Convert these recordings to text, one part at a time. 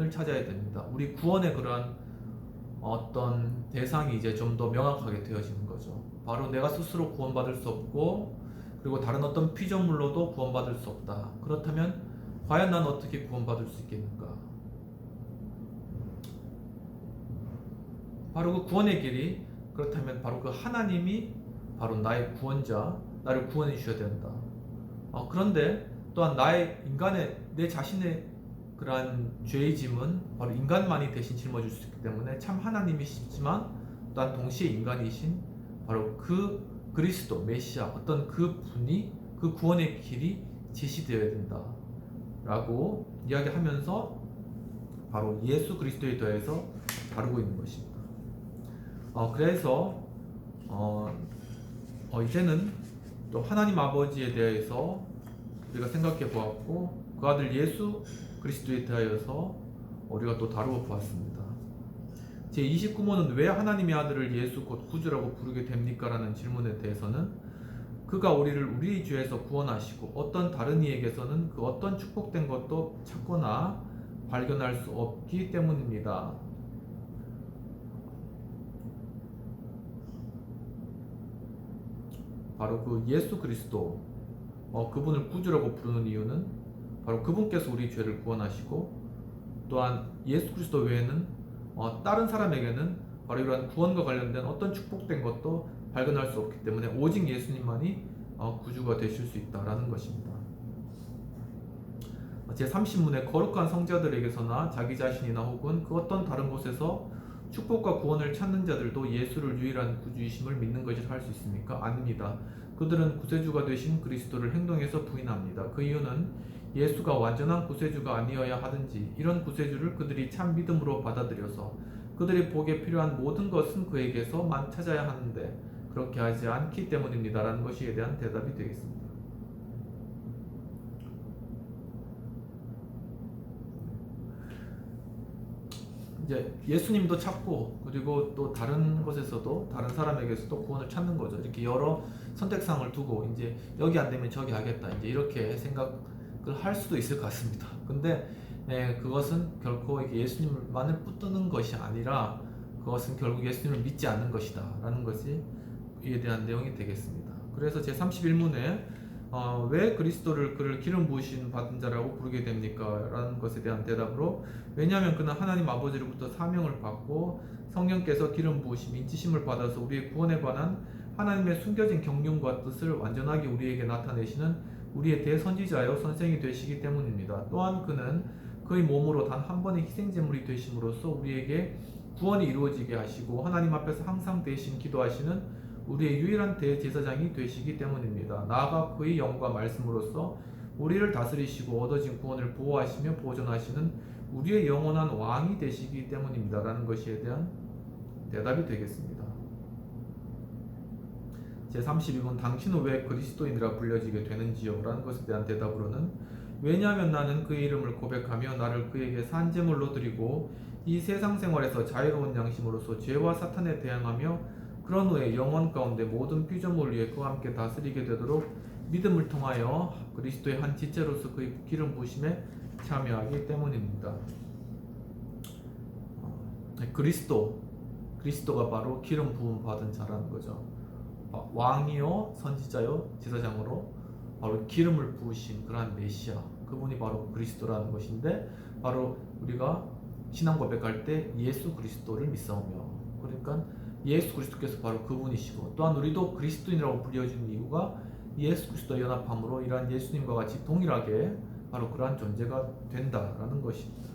찾아야 됩니다. 우리 구원의 그러한 어떤 대상이 이제 좀 더 명확하게 되어지는 거죠. 바로 내가 스스로 구원받을 수 없고, 그리고 다른 어떤 피조물로도 구원받을 수 없다. 그렇다면 과연 난 어떻게 구원받을 수 있겠는가? 바로 그 구원의 길이, 그렇다면 바로 그 하나님이 바로 나의 구원자, 나를 구원해 주셔야 된다. 그런데 또한 내 자신의 그러한 죄의 짐은 바로 인간만이 대신 짊어질 수 있기 때문에 참 하나님이시지만 또한 동시에 인간이신 바로 그 그리스도 메시아, 어떤 그 분이, 그 구원의 길이 제시되어야 된다 라고 이야기하면서 바로 예수 그리스도에 대해서 다루고 있는 것입니다. 그래서 이제는 또 하나님 아버지에 대해서 우리가 생각해 보았고, 그 아들 예수 그리스도에 대하여서 우리가 또 다루어 보았습니다. 제29문은 왜 하나님의 아들을 예수 곧 구주라고 부르게 됩니까? 라는 질문에 대해서는 그가 우리를 우리의 죄에서 구원하시고 어떤 다른 이에게서는 그 어떤 축복된 것도 찾거나 발견할 수 없기 때문입니다. 바로 그 예수 그리스도, 그분을 구주라고 부르는 이유는 바로 그분께서 우리 죄를 구원하시고, 또한 예수 그리스도 외에는 다른 사람에게는 바로 이러한 구원과 관련된 어떤 축복된 것도 발견할 수 없기 때문에 오직 예수님만이 구주가 되실 수 있다라는 것입니다. 제30문에 거룩한 성자들에게서나 자기 자신이나 혹은 그 어떤 다른 곳에서 축복과 구원을 찾는 자들도 예수를 유일한 구주이심을 믿는 것이라 할 수 있습니까? 아닙니다. 그들은 구세주가 되신 그리스도를 행동에서 부인합니다. 그 이유는 예수가 완전한 구세주가 아니어야 하든지 이런 구세주를 그들이 참 믿음으로 받아들여서 그들이 복에 필요한 모든 것은 그에게서만 찾아야 하는데 그렇게 하지 않기 때문입니다. 라는 것에 대한 대답이 되겠습니다. 이제 예수님도 찾고, 그리고 또 다른 곳에서도 다른 사람에게서도 구원을 찾는 거죠. 이렇게 여러 선택상을 두고 이제 여기 안 되면 저기 하겠다, 이제 이렇게 생각을 할 수도 있을 것 같습니다. 근데 그것은 결코 예수님만을 붙드는 것이 아니라 그것은 결국 예수님을 믿지 않는 것이다 라는 것이 이에 대한 내용이 되겠습니다. 그래서 제31문에 왜 그리스도를 그를 기름 부으신 받은 자라고 부르게 됩니까? 라는 것에 대한 대답으로, 왜냐하면 그는 하나님 아버지로부터 사명을 받고 성령께서 기름 부으심, 인치심을 받아서 우리의 구원에 관한 하나님의 숨겨진 경륜과 뜻을 완전하게 우리에게 나타내시는 우리의 대선지자여 선생이 되시기 때문입니다. 또한 그는 그의 몸으로 단 한 번의 희생제물이 되심으로써 우리에게 구원이 이루어지게 하시고 하나님 앞에서 항상 대신 기도하시는 우리의 유일한 대제사장이 되시기 때문입니다. 나아가 그의 영과 말씀으로써 우리를 다스리시고 얻어진 구원을 보호하시며 보존하시는 우리의 영원한 왕이 되시기 때문입니다. 라는 것에 대한 대답이 되겠습니다. 제32번 당신은 왜 그리스도인이라 불려지게 되는지요? 라는 것에 대한 대답으로는, 왜냐하면 나는 그의 이름을 고백하며 나를 그에게 산제물로 드리고 이 세상 생활에서 자유로운 양심으로서 죄와 사탄에 대항하며 그런 후에 영원 가운데 모든 피조물을 위해 그와 함께 다스리게 되도록 믿음을 통하여 그리스도의 한 지체로서 그의 기름 부으심에 참여하기 때문입니다. 그리스도가 바로 기름 부음 받은 자라는 거죠. 왕이요 선지자요 제사장으로 바로 기름을 부으신 그러한 메시아, 그분이 바로 그리스도라는 것인데, 바로 우리가 신앙 고백할 때 예수 그리스도를 믿사오며, 그러니까 예수 그리스도께서 바로 그분이시고, 또한 우리도 그리스도인이라고 불려진 이유가 예수 그리스도와 연합함으로 이러한 예수님과 같이 동일하게 바로 그러한 존재가 된다라는 것입니다.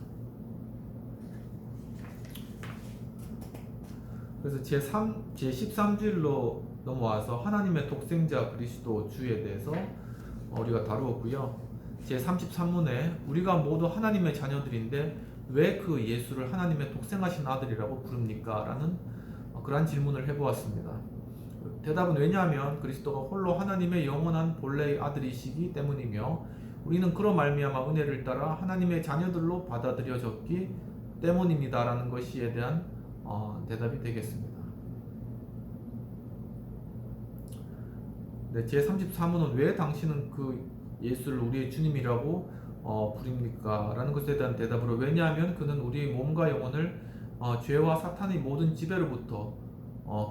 그래서 제13주일로 넘어와서 하나님의 독생자 그리스도 주에 대해서 우리가 다루었고요. 제33문에 우리가 모두 하나님의 자녀들인데 왜 그 예수를 하나님의 독생하신 아들이라고 부릅니까? 라는 그러한 질문을 해보았습니다. 대답은, 왜냐하면 그리스도가 홀로 하나님의 영원한 본래의 아들이시기 때문이며 우리는 그로 말미암아 은혜를 따라 하나님의 자녀들로 받아들여졌기 때문입니다. 라는 것에 대한 대답이 되겠습니다. 제 33문은 왜 당신은 그 예수를 우리의 주님이라고 부립니까? 라는 것에 대한 대답으로, 왜냐하면 그는 우리 몸과 영혼을 죄와 사탄의 모든 지배로부터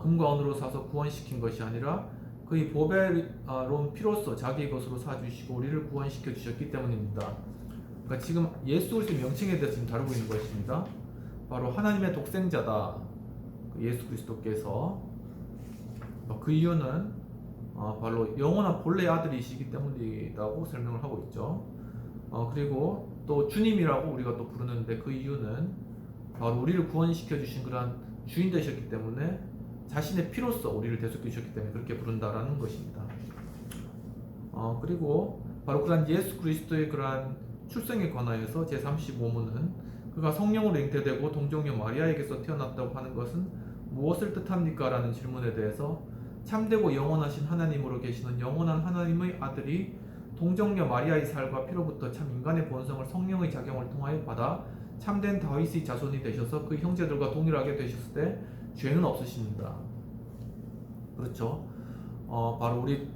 금과 은으로 사서 구원시킨 것이 아니라 그의 보배로운 피로써 자기의 것으로 사주시고 우리를 구원시켜 주셨기 때문입니다. 그러니까 지금 예수 그리스도의 명칭에 대해서 지금 다루고 있는 것입니다. 바로 하나님의 독생자다, 예수 그리스도께서. 그 이유는 바로 영원한 본래의 아들이시기 때문이라고 설명을 하고 있죠. 그리고 또 주님이라고 우리가 또 부르는데, 그 이유는 바로 우리를 구원시켜 주신 그러한 주인 되셨기 때문에, 자신의 피로써 우리를 대속해 주셨기 때문에 그렇게 부른다라는 것입니다. 그리고 바로 그러한 예수 그리스도의 그러한 출생에 관하여서 제35문은 그가 성령으로 잉태되고 동정녀 마리아에게서 태어났다고 하는 것은 무엇을 뜻합니까? 라는 질문에 대해서, 참되고 영원하신 하나님으로 계시는 영원한 하나님의 아들이 동정녀 마리아의 살과 피로부터 참 인간의 본성을 성령의 작용을 통하여 받아 참된 다윗의 자손이 되셔서 그 형제들과 동일하게 되셨을 때 죄는 없으십니다. 그렇죠. 바로 우리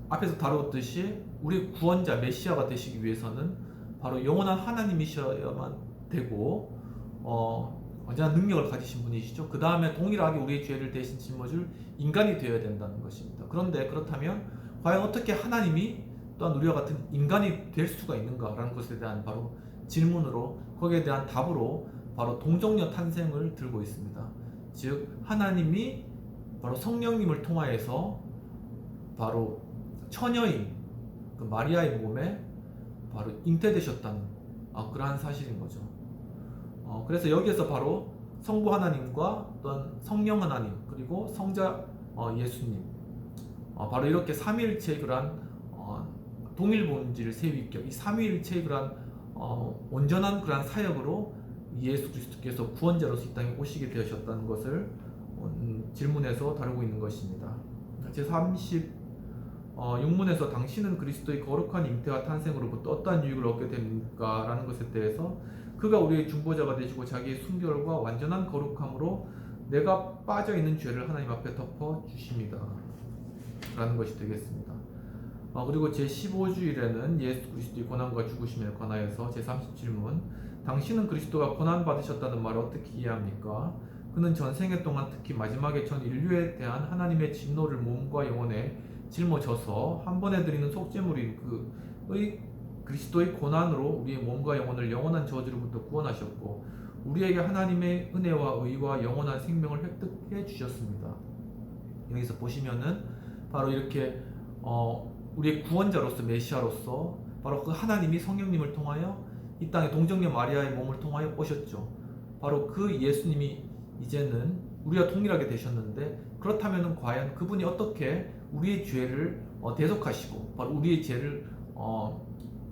앞에서 다루었듯이 우리 구원자 메시아가 되시기 위해서는 바로 영원한 하나님이셔야만 되고 언제나 능력을 가지신 분이시죠. 그 다음에 동일하게 우리의 죄를 대신 짊어질 인간이 되어야 된다는 것입니다. 그런데 그렇다면 과연 어떻게 하나님이 또한 우리와 같은 인간이 될 수가 있는가라는 것에 대한 바로 질문으로, 거기에 대한 답으로 바로 동정녀 탄생을 들고 있습니다. 즉 하나님이 바로 성령님을 통하여서 바로 처녀인 그 마리아의 몸에 바로 잉태되셨다는 그러한 사실인 거죠. 그래서 여기에서 바로 성부 하나님과 또한 성령 하나님, 그리고 성자 예수님, 바로 이렇게 삼위일체의 그러한 동일 본질을 세위격, 이 삼위일체의 그러한 온전한 그러한 사역으로 예수 그리스도께서 구원자로서 이 땅에 오시게 되셨다는 것을 질문에서 다루고 있는 것입니다. 제36문에서 당신은 그리스도의 거룩한 잉태와 탄생으로부터 어떠한 유익을 얻게 됩니까? 라는 것에 대해서, 그가 우리의 중보자가 되시고 자기의 순결과 완전한 거룩함으로 내가 빠져있는 죄를 하나님 앞에 덮어주십니다 라는 것이 되겠습니다. 그리고 제15주일에는 예수 그리스도의 고난과 죽으심에 관하여서 제37문, 당신은 그리스도가 고난받으셨다는 말을 어떻게 이해합니까? 그는 전생애 동안 특히 마지막에 전 인류에 대한 하나님의 진노를 몸과 영혼에 짊어져서 한 번에 드리는 속죄물인 그의 그리스도의 고난으로 우리의 몸과 영혼을 영원한 저주로부터 구원하셨고 우리에게 하나님의 은혜와 의와 영원한 생명을 획득해 주셨습니다. 여기서 보시면은 바로 이렇게 우리의 구원자로서, 메시아로서 바로 그 하나님이 성령님을 통하여 이 땅에 동정녀 마리아의 몸을 통하여 오셨죠. 바로 그 예수님이 이제는 우리와 동일하게 되셨는데, 그렇다면 과연 그분이 어떻게 우리의 죄를 대속하시고 바로 우리의 죄를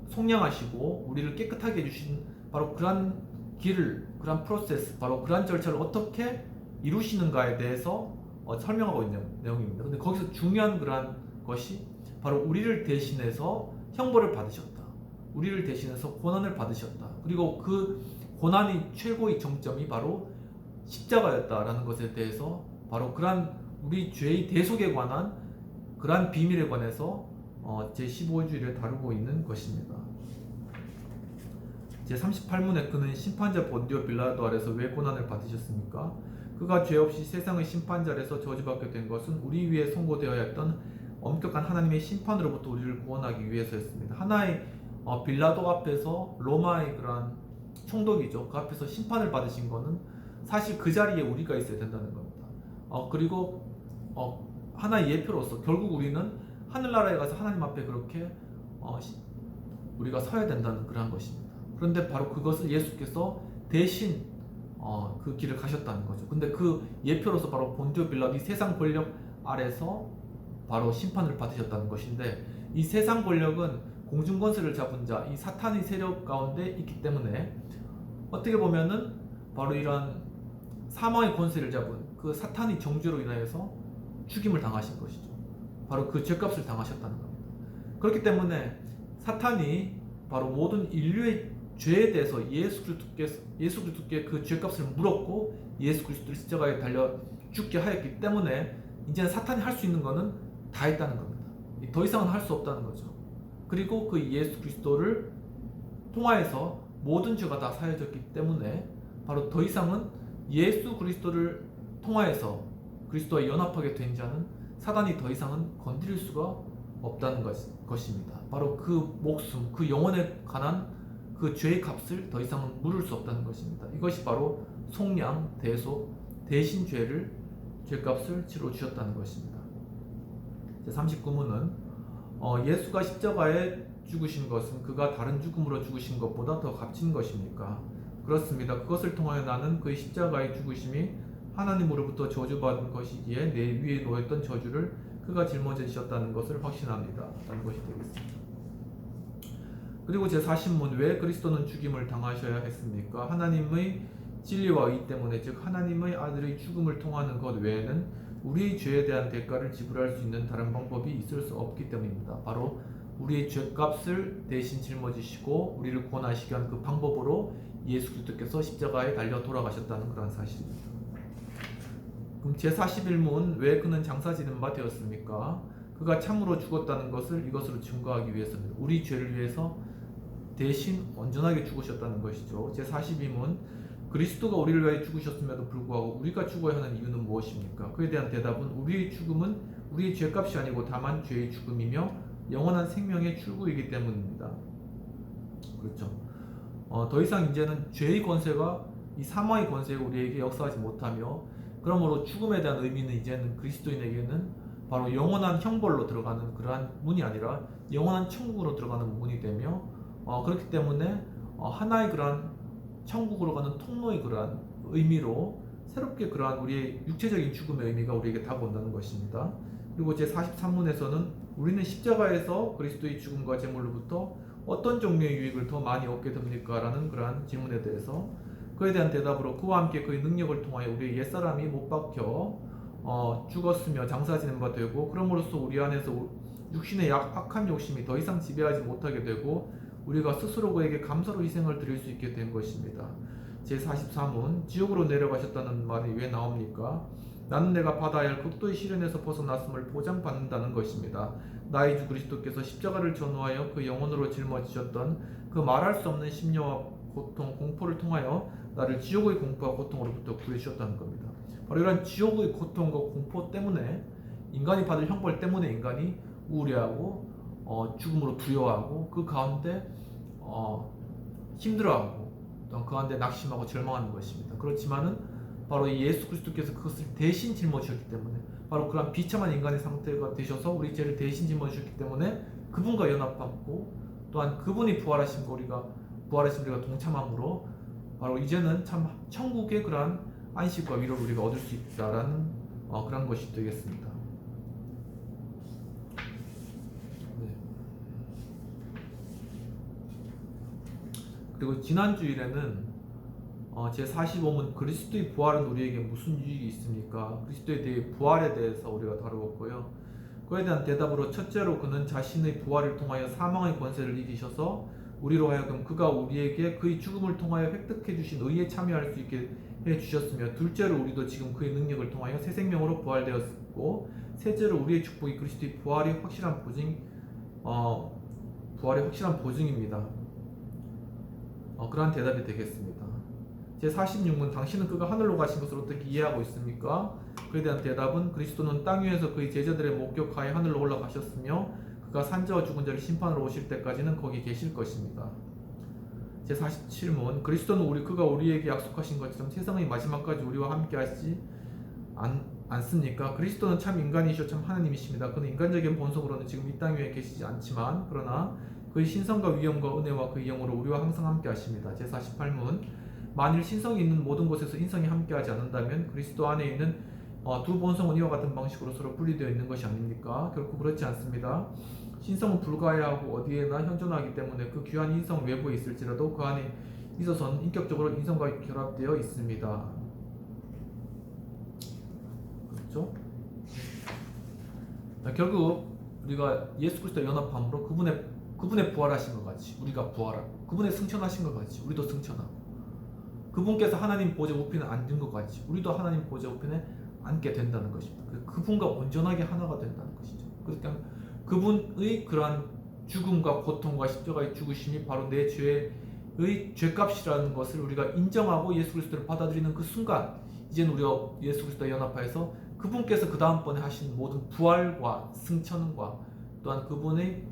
속량하시고 우리를 깨끗하게 해주신 바로 그러한 길을, 그러한 프로세스, 바로 그러한 절차를 어떻게 이루시는가에 대해서 설명하고 있는 내용입니다. 근데 거기서 중요한 그러한 것이 바로 우리를 대신해서 형벌을 받으셨다, 우리를 대신해서 고난을 받으셨다, 그리고 그 고난의 최고의 정점이 바로 십자가였다라는 것에 대해서, 바로 그러한 우리 죄의 대속에 관한 그러한 비밀에 관해서 제15주일에 다루고 있는 것입니다. 제38문에 그는 심판자 본디오 빌라도 아래서 왜 고난을 받으셨습니까? 그가 죄 없이 세상의 심판자 아래서 저주받게 된 것은 우리 위에 선고되어야 했던 엄격한 하나님의 심판으로부터 우리를 구원하기 위해서였습니다. 하나의 빌라도 앞에서, 로마의 그러한 총독이죠, 그 앞에서 심판을 받으신 것은 사실 그 자리에 우리가 있어야 된다는 겁니다. 그리고 하나의 예표로서 결국 우리는 하늘나라에 가서 하나님 앞에 그렇게 우리가 서야 된다는 그러한 것입니다. 그런데 바로 그것을 예수께서 대신 그 길을 가셨다는 거죠. 근데 그 예표로서 바로 본디오 빌라도 이 세상 권력 아래서 바로 심판을 받으셨다는 것인데, 이 세상 권력은 공중 권세를 잡은 자, 이 사탄의 세력 가운데 있기 때문에 어떻게 보면은 바로 이런 사망의 권세를 잡은 그 사탄의 정죄로 인하여서 죽임을 당하신 것이죠. 바로 그 죄값을 당하셨다는 겁니다. 그렇기 때문에 사탄이 바로 모든 인류의 죄에 대해서 예수 그리스도께 그 죄값을 물었고 예수 그리스도를 십자가에 달려 죽게 하였기 때문에 이제는 사탄이 할 수 있는 것은 다 했다는 겁니다. 더 이상은 할 수 없다는 거죠. 그리고 그 예수 그리스도를 통하여서 모든 죄가 다 사해졌기 때문에 바로 더 이상은 예수 그리스도를 통하여서 그리스도와 연합하게 된 자는 사단이 더 이상은 건드릴 수가 없다는 것입니다. 바로 그 목숨, 그 영혼에 관한 그 죄의 값을 더 이상은 물을 수 없다는 것입니다. 이것이 바로 속량, 대속, 대신 죄값을 치러 주셨다는 것입니다. 39문은 예수가 십자가에 죽으신 것은 그가 다른 죽음으로 죽으신 것보다 더 값진 것입니까? 그렇습니다. 그것을 통하여 나는 그의 십자가의 죽으심이 하나님으로부터 저주받은 것이기에 내 위에 놓였던 저주를 그가 짊어지셨다는 것을 확신합니다. 라는 것이 되겠습니다. 그리고 제40문, 왜 그리스도는 죽임을 당하셔야 했습니까? 하나님의 진리와 의 때문에, 즉 하나님의 아들의 죽음을 통하는 것 외에는 우리의 죄에 대한 대가를 지불할 수 있는 다른 방법이 있을 수 없기 때문입니다. 바로 우리의 죄값을 대신 짊어지시고 우리를 구원하시기 위한 그 방법으로 예수 그리스도께서 십자가에 달려 돌아가셨다는 그런 사실입니다. 그럼 제41문, 왜 그는 장사지는 바 되었습니까? 그가 참으로 죽었다는 것을 이것으로 증거하기 위해서입니다. 우리 죄를 위해서 대신 온전하게 죽으셨다는 것이죠. 제42문, 그리스도가 우리를 위하여 죽으셨음에도 불구하고 우리가 죽어야 하는 이유는 무엇입니까? 그에 대한 대답은 우리의 죽음은 우리의 죄값이 아니고 다만 죄의 죽음이며 영원한 생명의 출구이기 때문입니다. 그렇죠. 더 이상 이제는 죄의 권세가 이 사망의 권세가 우리에게 역사하지 못하며, 그러므로 죽음에 대한 의미는 이제는 그리스도인에게는 바로 영원한 형벌로 들어가는 그러한 문이 아니라 영원한 천국으로 들어가는 문이 되며, 그렇기 때문에 하나의 그러한 천국으로 가는 통로의 그러한 의미로 새롭게 그러한 우리의 육체적인 죽음의 의미가 우리에게 다가온다는 것입니다. 그리고 제43문에서는 우리는 십자가에서 그리스도의 죽음과 제물로부터 어떤 종류의 유익을 더 많이 얻게 됩니까? 라는 그러한 질문에 대해서 그에 대한 대답으로 그와 함께 그의 능력을 통하여 우리의 옛사람이 못 박혀 죽었으며 장사지는 바 되고, 그럼으로써 우리 안에서 육신의 악한 욕심이 더 이상 지배하지 못하게 되고 우리가 스스로 그에게 감사로 희생을 드릴 수 있게 된 것입니다. 제43문, 지옥으로 내려가셨다는 말이 왜 나옵니까? 나는 내가 받아야 할 극도의 시련에서 벗어났음을 보장받는다는 것입니다. 나의 주 그리스도께서 십자가를 전후하여 그 영혼으로 짊어지셨던 그 말할 수 없는 심려와 고통, 공포를 통하여 나를 지옥의 공포와 고통으로부터 구해주셨다는 겁니다. 바로 이런 지옥의 고통과 공포 때문에, 인간이 받을 형벌 때문에 인간이 우울해하고 죽음으로 두려워하고 그 가운데 힘들어하고 또 그 가운데 낙심하고 절망하는 것입니다. 그렇지만은 바로 이 예수 그리스도께서 그것을 대신 짊어지셨기 때문에, 바로 그런 비참한 인간의 상태가 되셔서 우리 죄를 대신 짊어지셨기 때문에 그분과 연합하고 또한 그분이 부활하신 우리가 동참함으로 바로 이제는 참 천국의 그러한 안식과 위로를 우리가 얻을 수 있다라는 그런 것이 되겠습니다. 네. 그리고 지난 주일에는 제45문, 그리스도의 부활은 우리에게 무슨 유익이 있습니까? 그리스도에 대해 부활에 대해서 우리가 다루었고요. 그에 대한 대답으로 첫째로 그는 자신의 부활을 통하여 사망의 권세를 이기셔서 우리로 하여금 그가 우리에게 그의 죽음을 통하여 획득해 주신 의에 참여할 수 있게 해 주셨으며, 둘째로 우리도 지금 그의 능력을 통하여 새 생명으로 부활되었고, 셋째로 우리의 축복이 그리스도의 부활의 확실한 보증입니다. 그러한 대답이 되겠습니다. 제46문, 당신은 그가 하늘로 가신 것을 어떻게 이해하고 있습니까? 그에 대한 대답은 그리스도는 땅 위에서 그의 제자들의 목격하에 하늘로 올라가셨으며 그가 산자와 죽은 자를 심판으로 오실 때까지는 거기 계실 것입니다. 제47문, 그리스도는 그가 우리에게 약속하신 것처럼 세상의 마지막까지 우리와 함께 하시지 않습니까? 그리스도는 참 인간이시오 참 하나님이십니다. 그는 인간적인 본성으로는 지금 이 땅 위에 계시지 않지만 그러나 그의 신성과 위엄과 은혜와 그의 영으로 우리와 항상 함께 하십니다. 제48문, 만일 신성이 있는 모든 곳에서 인성이 함께하지 않는다면 그리스도 안에 있는 두 본성은 이와 같은 방식으로 서로 분리되어 있는 것이 아닙니까? 결코 그렇지 않습니다. 신성은 불가해하고 어디에나 현존하기 때문에 그 귀한 인성 외부에 있을지라도 그 안에 있어서는 인격적으로 인성과 결합되어 있습니다. 그렇죠? 결국 우리가 예수 그리스도 연합함으로 그분의 부활하신 것 같이 우리가 부활하고, 그분의 승천하신 것 같이 우리도 승천하고, 그분께서 하나님 보좌 우편에 앉은 것 같이 우리도 하나님 보좌 우편에 앉게 된다는 것입니다. 그분과 온전하게 하나가 된다는 것이죠. 그러니까 그분의 그러한 죽음과 고통과 십자가의 죽으심이 바로 내 죄의 죄값이라는 것을 우리가 인정하고 예수 그리스도를 받아들이는 그 순간, 이제는 우리가 예수 그리스도와 연합하여서 그분께서 그 다음번에 하신 모든 부활과 승천과 또한 그분의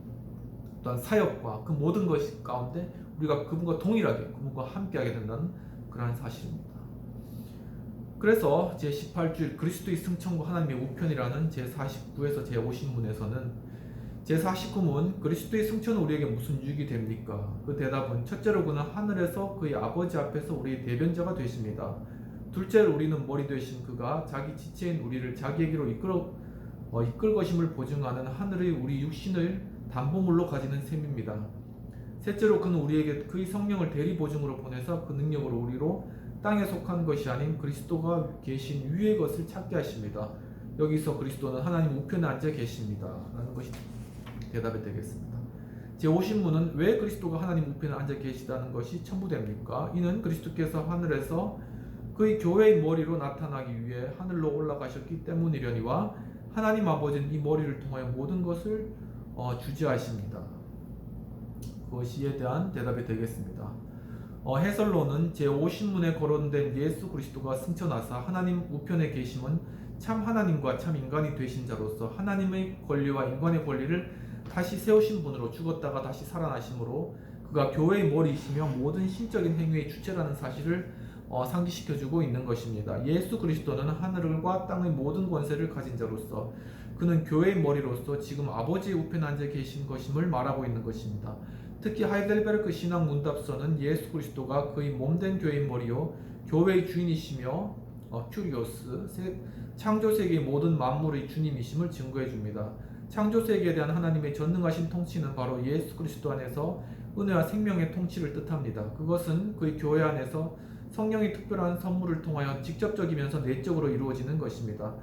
또한 사역과 그 모든 것 가운데 우리가 그분과 동일하게 그분과 함께하게 된다는 그러한 사실입니다. 그래서 제18주일 그리스도의 승천과 하나님의 우편이라는 제49에서 제50문에서는 제49문 그리스도의 승천은 우리에게 무슨 유익이 됩니까? 그 대답은 첫째로 그는 하늘에서 그의 아버지 앞에서 우리의 대변자가 되십니다. 둘째로 우리는 머리 되신 그가 자기 지체인 우리를 자기에게로 이끌 것임을 보증하는 하늘의 우리 육신을 담보물로 가지는 셈입니다. 셋째로 그는 우리에게 그의 성령을 대리 보증으로 보내서 그 능력으로 우리로 땅에 속한 것이 아닌 그리스도가 계신 위의 것을 찾게 하십니다. 여기서 그리스도는 하나님 우편에 앉아 계십니다. 라는 것이 대답이 되겠습니다. 제50문은 왜 그리스도가 하나님 우편에 앉아 계시다는 것이 첨부됩니까? 이는 그리스도께서 하늘에서 그의 교회의 머리로 나타나기 위해 하늘로 올라가셨기 때문이려니와 하나님 아버지는 이 머리를 통하여 모든 것을 주재하십니다. 그것이에 대한 대답이 되겠습니다. 해설로는 제50문에 거론된 예수 그리스도가 승천하사 하나님 우편에 계심은 참 하나님과 참 인간이 되신 자로서 하나님의 권리와 인간의 권리를 다시 세우신 분으로 죽었다가 다시 살아나심으로 그가 교회의 머리이시며 모든 신적인 행위의 주체라는 사실을 상기시켜주고 있는 것입니다. 예수 그리스도는 하늘과 땅의 모든 권세를 가진 자로서 그는 교회의 머리로서 지금 아버지의 우편에 앉아 계신 것임을 말하고 있는 것입니다. 특히 하이델베르크 신학 문답서는 예수 그리스도가 그의 몸된 교회의 머리요 교회의 주인이시며 큐리오스 창조세계의 모든 만물의 주님이심을 증거해 줍니다. 창조세계에 대한 하나님의 전능하신 통치는 바로 예수 그리스도 안에서 은혜와 생명의 통치를 뜻합니다. 그것은 그의 교회 안에서 성령의 특별한 선물을 통하여 직접적이면서 내적으로 이루어지는 것입니다.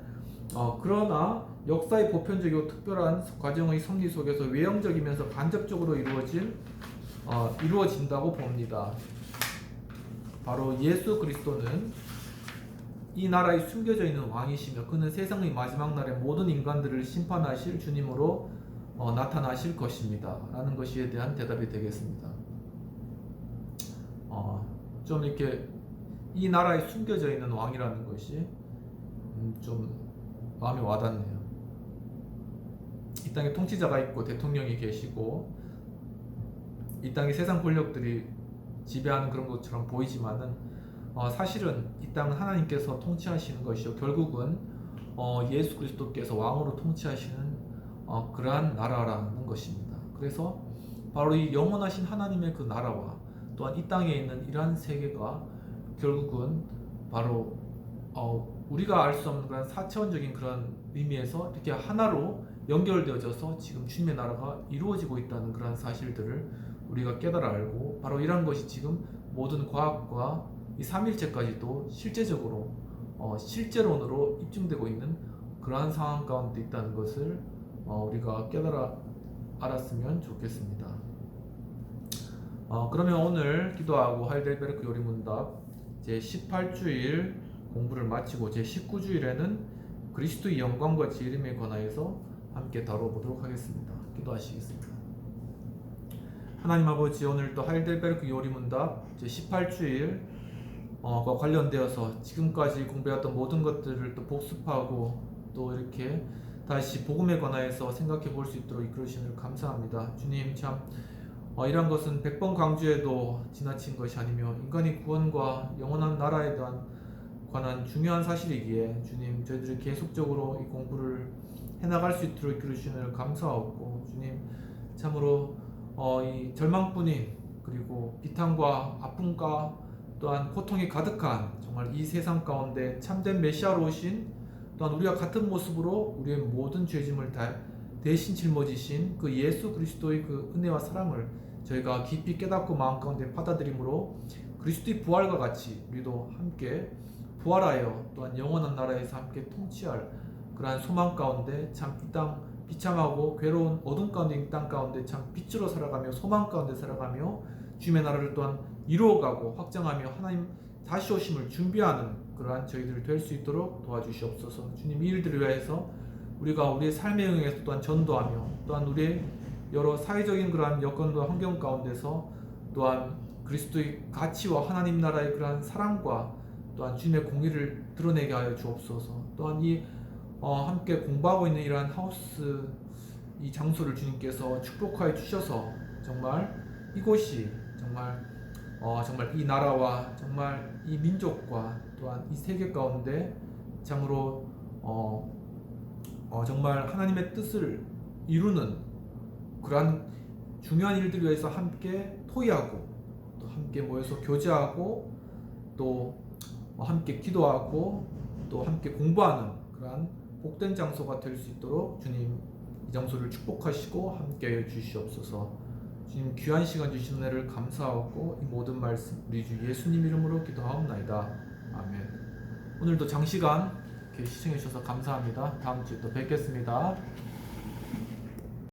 그러나 역사의 보편적이고 특별한 과정의 섭리 속에서 외형적이면서 간접적으로 이루어진다고 봅니다. 바로 예수 그리스도는 이 나라에 숨겨져 있는 왕이시며 그는 세상의 마지막 날에 모든 인간들을 심판하실 주님으로 나타나실 것입니다. 라는 것에 대한 대답이 되겠습니다. 좀 이렇게 이 나라에 숨겨져 있는 왕이라는 것이 좀 마음에 와닿네요. 이 땅에 통치자가 있고 대통령이 계시고 이 땅의 세상 권력들이 지배하는 그런 것처럼 보이지만은 사실은 이 땅은 하나님께서 통치하시는 것이요 결국은 예수 그리스도께서 왕으로 통치하시는 그러한 나라라는 것입니다. 그래서 바로 이 영원하신 하나님의 그 나라와 또한 이 땅에 있는 이러한 세계가 결국은 바로 우리가 알 수 없는 그런 사차원적인 그런 의미에서 이렇게 하나로 연결되어져서 지금 주님의 나라가 이루어지고 있다는 그런 사실들을 우리가 깨달아 알고 바로 이러한 것이 지금 모든 과학과 이 삼일체까지도 실제적으로 실제론으로 입증되고 있는 그러한 상황 가운데 있다는 것을 우리가 깨달아 알았으면 좋겠습니다. 그러면 오늘 기도하고 하이델베르크 요리문답 제18주일 공부를 마치고 제19주일에는 그리스도의 영광과 지혜림에 관하여서 함께 다뤄보도록 하겠습니다. 기도하시겠습니다. 하나님 아버지, 오늘 또 하이델베르크 요리문답 제18주일 과 관련되어서 지금까지 공부했던 모든 것들을 또 복습하고 또 이렇게 다시 복음에 관하여서 생각해 볼 수 있도록 이끌으시는 감사합니다. 주님, 참 이러한 것은 100번 강조해도 지나친 것이 아니며 인간의 구원과 영원한 나라에 관한 중요한 사실이기에 주님, 저희들이 계속적으로 이 공부를 해나갈 수 있도록 이끌으시는 감사하고 주님, 참으로 이 절망뿐인 그리고 비탄과 아픔과 또한 고통이 가득한 정말 이 세상 가운데 참된 메시아로 오신 또한 우리와 같은 모습으로 우리의 모든 죄짐을 대신 짊어지신 그 예수 그리스도의 그 은혜와 사랑을 저희가 깊이 깨닫고 마음 가운데 받아들임으로 그리스도의 부활과 같이 우리도 함께 부활하여 또한 영원한 나라에서 함께 통치할 그러한 소망 가운데 참 이 땅 비참하고 괴로운 어둠 가운데 이 땅 가운데 참 빛으로 살아가며 소망 가운데 살아가며 주님의 나라를 또한 이루어가고 확장하며 하나님 다시 오심을 준비하는 그러한 저희들 될 수 있도록 도와주시옵소서. 주님, 이 일들을 위해서 우리가 우리의 삶에 응해서 또한 전도하며 또한 우리의 여러 사회적인 그러한 여건과 환경 가운데서 또한 그리스도의 가치와 하나님 나라의 그러한 사랑과 또한 주님의 공의를 드러내게 하여 주옵소서. 또한 이 함께 공부하고 있는 이러한 하우스 이 장소를 주님께서 축복하여 주셔서 정말 이곳이 정말 이 나라와 정말 이 민족과 또한 이 세계 가운데 참으로 정말 하나님의 뜻을 이루는 그러한 중요한 일들 위해서 함께 토의하고 또 함께 모여서 교제하고 또 함께 기도하고 또 함께 공부하는 그러한 복된 장소가 될 수 있도록 주님 이 장소를 축복하시고 함께 해 주시옵소서. 주님 귀한 시간 주신 은혜를 감사하고 이 모든 말씀 우리 주 예수님 이름으로 기도하옵나이다. 아멘. 오늘도 장시간 이렇게 시청해 주셔서 감사합니다. 다음 주에 또 뵙겠습니다.